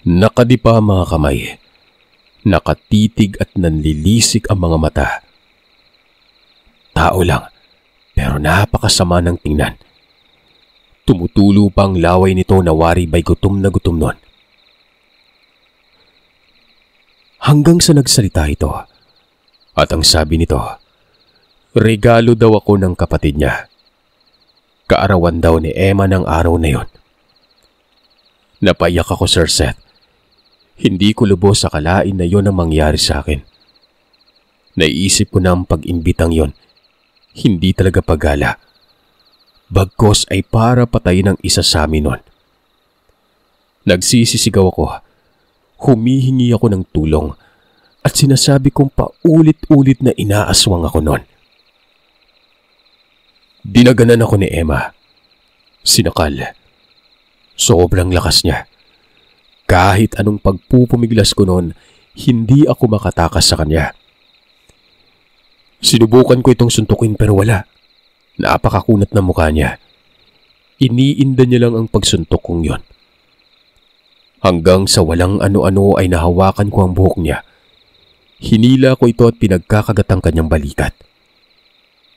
Nakadipa ang mga kamay, nakatitig at nanlilisik ang mga mata. Tao lang, pero napakasama ng tingnan. Tumutulo pa ang laway nito na wari ba'y gutom na gutom nun. Hanggang sa nagsalita ito, at ang sabi nito, regalo daw ako ng kapatid niya. Kaarawan daw ni Emma ng araw na yon. Napaiyak ako, Sir Seth. Hindi ko lubos sa akalain na yon ang mangyari sa akin. Naiisip ko na ang pag-imbitang yon, hindi talaga paggala. Bagkos ay para patayin ang isa sa amin nun. Nagsisisigaw ako. Humihingi ako ng tulong at sinasabi kong paulit-ulit na inaaswang ako nun. Dinaganan ako ni Emma. Sinakal. Sobrang lakas niya. Kahit anong pagpupumiglas ko noon, hindi ako makatakas sa kanya. Sinubukan ko itong suntukin pero wala. Napakakunat na mukha niya. Iniinda niya lang ang pagsuntok kong yon. Hanggang sa walang ano-ano ay nahawakan ko ang buhok niya. Hinila ko ito at pinagkakagat ang kanyang balikat.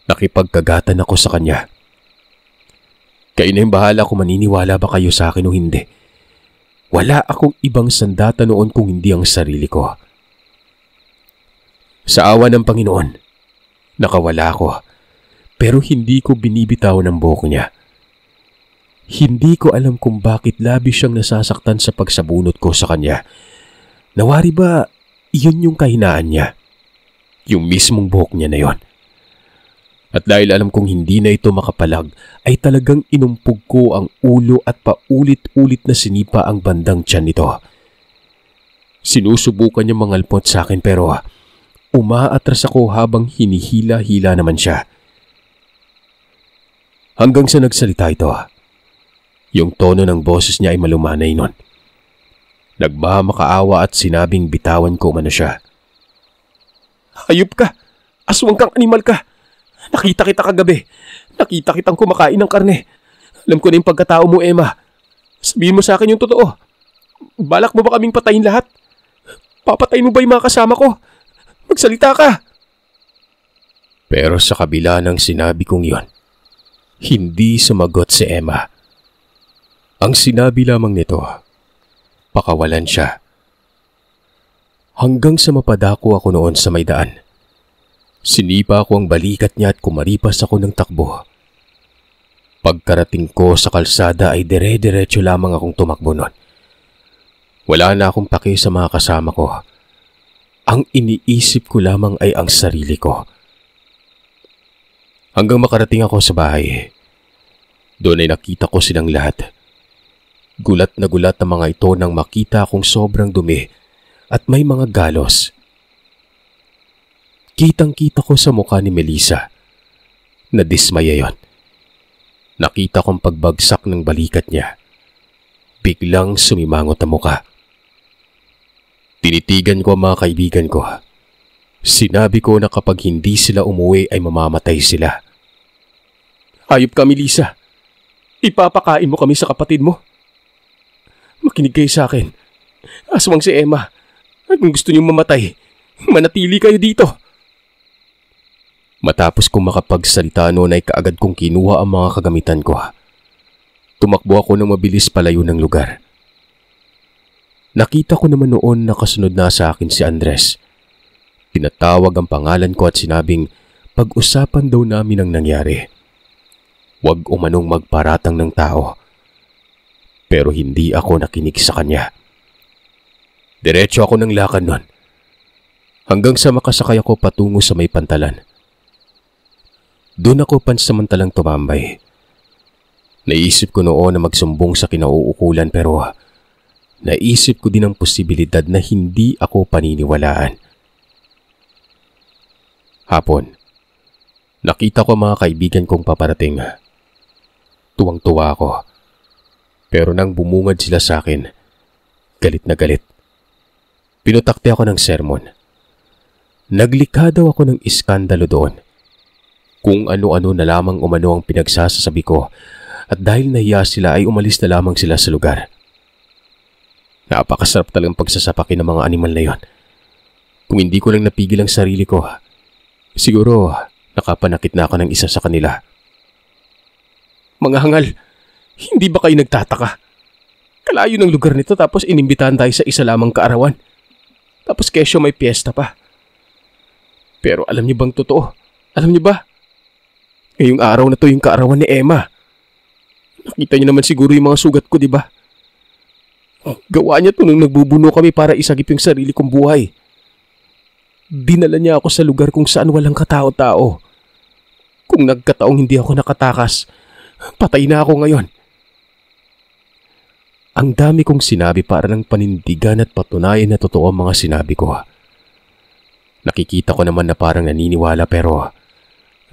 Nakipagkagatan ako sa kanya. Kayo na yung bahala kung maniniwala ba kayo sa akin o hindi. Wala akong ibang sandata noon kung hindi ang sarili ko. Sa awa ng Panginoon, nakawala ako, pero hindi ko binibitaw ng buhok niya. Hindi ko alam kung bakit labis siyang nasasaktan sa pagsabunot ko sa kanya. Nawari ba yun yung kahinaan niya? Yung mismong buhok niya na yon. At dahil alam kong hindi na ito makapalag, ay talagang inumpog ko ang ulo at paulit-ulit na sinipa ang bandang tiyan nito. Sinusubukan niya mangalpot sa akin pero umaatras ako habang hinihila-hila naman siya. Hanggang sa nagsalita ito. Yung tono ng boses niya ay malumanay nun. Nagmamakaawa at sinabing bitawan ko umano siya. Hayop ka! Aswang kang animal ka! Nakita kita kagabi. Nakita kitang kumakain ng karne. Alam ko na yung pagkatao mo, Emma. Sabihin mo sa akin yung totoo. Balak mo ba kaming patayin lahat? Papatayin mo ba yung mga kasama ko? Magsalita ka! Pero sa kabila ng sinabi kong yon, hindi sumagot si Emma. Ang sinabi lamang nito, pakawalan siya. Hanggang sa mapadako ako noon sa may daan. Sinipa ko ang balikat niya at kumaripas ako ng takbo. Pagkarating ko sa kalsada ay dire-diretso lamang akong tumakbo noon. Wala na akong paki sa mga kasama ko. Ang iniisip ko lamang ay ang sarili ko. Hanggang makarating ako sa bahay. Doon ay nakita ko silang lahat. Gulat na gulat ang mga ito nang makita akong sobrang dumi at may mga galos. Kitang-kita ko sa mukha ni Melissa. Nadismaya yon. Nakita kong pagbagsak ng balikat niya. Biglang sumimangot ang mukha. Tinitigan ko ang mga kaibigan ko. Sinabi ko na kapag hindi sila umuwi ay mamamatay sila. Hayop ka, Melissa. Ipapakain mo kami sa kapatid mo. Makinig kayo sa akin. Aswang si Emma. At kung gusto niyong mamatay, manatili kayo dito. Matapos kong makapagsalita noon ay kaagad kong kinuha ang mga kagamitan ko. Tumakbo ako ng mabilis palayo ng lugar. Nakita ko naman noon na kasunod na sa akin si Andres. Tinatawag ang pangalan ko at sinabing pag-usapan daw namin ang nangyari. Huwag umanong magparatang ng tao. Pero hindi ako nakinig sa kanya. Diretso ako ng lakad nun. Hanggang sa makasakay ako patungo sa may pantalan. Doon ako pansamantalang tumambay. Naisip ko noon na magsumbong sa kinauukulan pero naisip ko din ang posibilidad na hindi ako paniniwalaan. Hapon, nakita ko mga kaibigan kong paparating. Tuwang-tuwa ako. Pero nang bumungad sila sa akin, galit na galit. Pinutakte ako ng sermon. Naglikha daw ako ng iskandalo doon. Kung ano-ano na lamang umano ang pinagsasasabi ko at dahil nahiya sila ay umalis na lamang sila sa lugar. Napakasarap talagang pagsasapakin ng mga animal na yon. Kung hindi ko lang napigil ang sarili ko, siguro nakapanakit na ako ng isa sa kanila. Mga hangal, hindi ba kayo nagtataka? Kalayo ng lugar nito tapos inimbitahan tayo sa isa lamang kaarawan. Tapos kesyo may piyesta pa. Pero alam niyo bang totoo? Alam niyo ba? Ngayong araw na to yung kaarawan ni Emma. Nakita niyo naman siguro yung mga sugat ko, di ba? Gawa niya to nung nagbubuno kami para isagip yung sarili kong buhay. Dinala niya ako sa lugar kung saan walang katao-tao. Kung nagkataong hindi ako nakatakas, patay na ako ngayon. Ang dami kong sinabi para ng panindigan at patunayan na totoo ang mga sinabi ko. Nakikita ko naman na parang naniniwala pero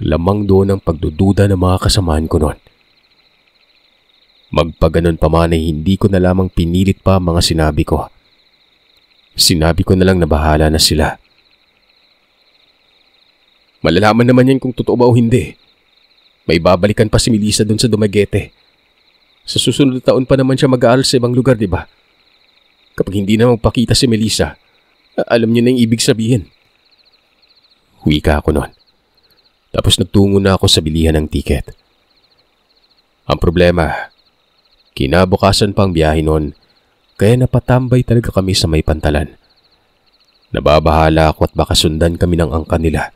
lamang doon ang pagdududa ng mga kasamahan ko noon. Magpaganon pa man ay hindi ko na lamang pinilit pa ang mga sinabi ko. Sinabi ko na lang na bahala na sila. Malalaman naman yan kung totoo ba o hindi. May babalikan pa si Melissa doon sa Dumaguete. Sa susunod na taon pa naman siya mag-aaral sa ibang lugar, di ba? Kapag hindi na magpakita si Melissa, alam niyo na yung ibig sabihin. Wika ako noon. Tapos nagtungo na ako sa bilihan ng tiket. Ang problema, kinabukasan pang biyahe noon, kaya napatambay talaga kami sa may pantalan. Nababahala ako at baka sundan kami ng angkan nila.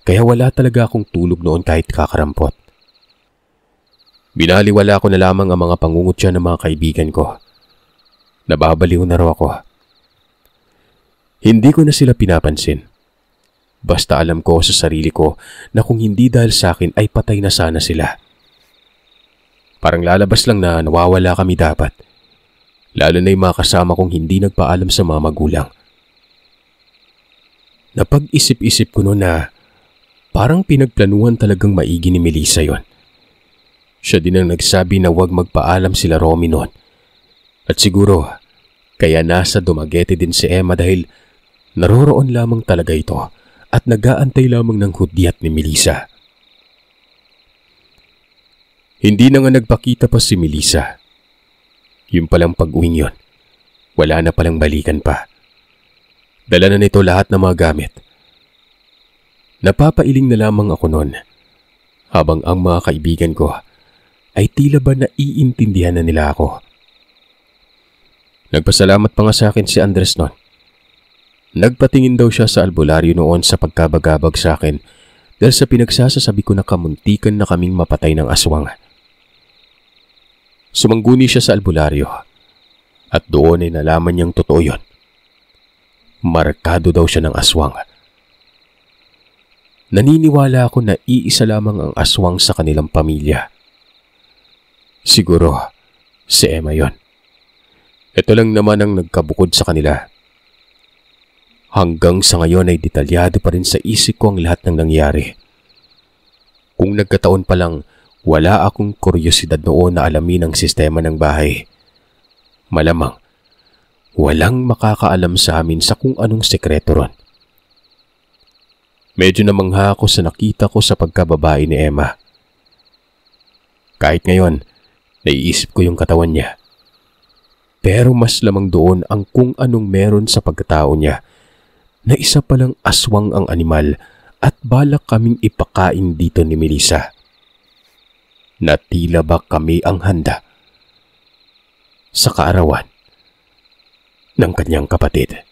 Kaya wala talaga akong tulog noon kahit kakarampot. Binaliwala ko na lamang ang mga pangungutya ng mga kaibigan ko. Nababaliw na raw ako. Hindi ko na sila pinapansin. Basta alam ko sa sarili ko na kung hindi dahil sa akin ay patay na sana sila. Parang lalabas lang na nawawala kami dapat. Lalo na yung mga kasama kong hindi nagpaalam sa mga magulang. Napag-isip-isip ko noon na parang pinagplanuhan talagang maigi ni Melissa yon. Siya din ang nagsabi na huwag magpaalam sila Romy noon. At siguro, kaya nasa Dumaguete din si Emma dahil naroroon lamang talaga ito at nag-aantay lamang ng hudyat ni Melissa. Hindi na nga nagpakita pa si Melissa. Yung palang pag-uwing yon, wala na palang balikan pa. Dala na nito lahat ng mga gamit. Napapailing na lamang ako noon, habang ang mga kaibigan ko ay tila ba naiintindihan na nila ako. Nagpasalamat pa nga sa akin si Andres noon. Nagpatingin daw siya sa albularyo noon sa pagkabagabag sa akin dahil sa pinagsasasabi ko na kamuntikan na kaming mapatay ng aswang. Sumangguni siya sa albularyo at doon ay nalaman niyang totoo yon. markado daw siya ng aswang. Naniniwala ako na iisa lamang ang aswang sa kanilang pamilya. Siguro, si Emma yon. Ito lang naman ang nagkabukod sa kanila. Hanggang sa ngayon ay detalyado pa rin sa isip ko ang lahat ng nangyari. Kung nagkataon pa lang, wala akong kuryosidad noon na alamin ang sistema ng bahay. Malamang, walang makakaalam sa amin sa kung anong sekreto ron. Medyo namangha ako sa nakita ko sa pagkababae ni Emma. Kahit ngayon, naiisip ko yung katawan niya. Pero mas lamang doon ang kung anong meron sa pagkatao niya, na isa palang aswang ang animal at balak kaming ipakain dito ni Melissa. Na tila ba kami ang handa sa kaarawan ng kanyang kapatid.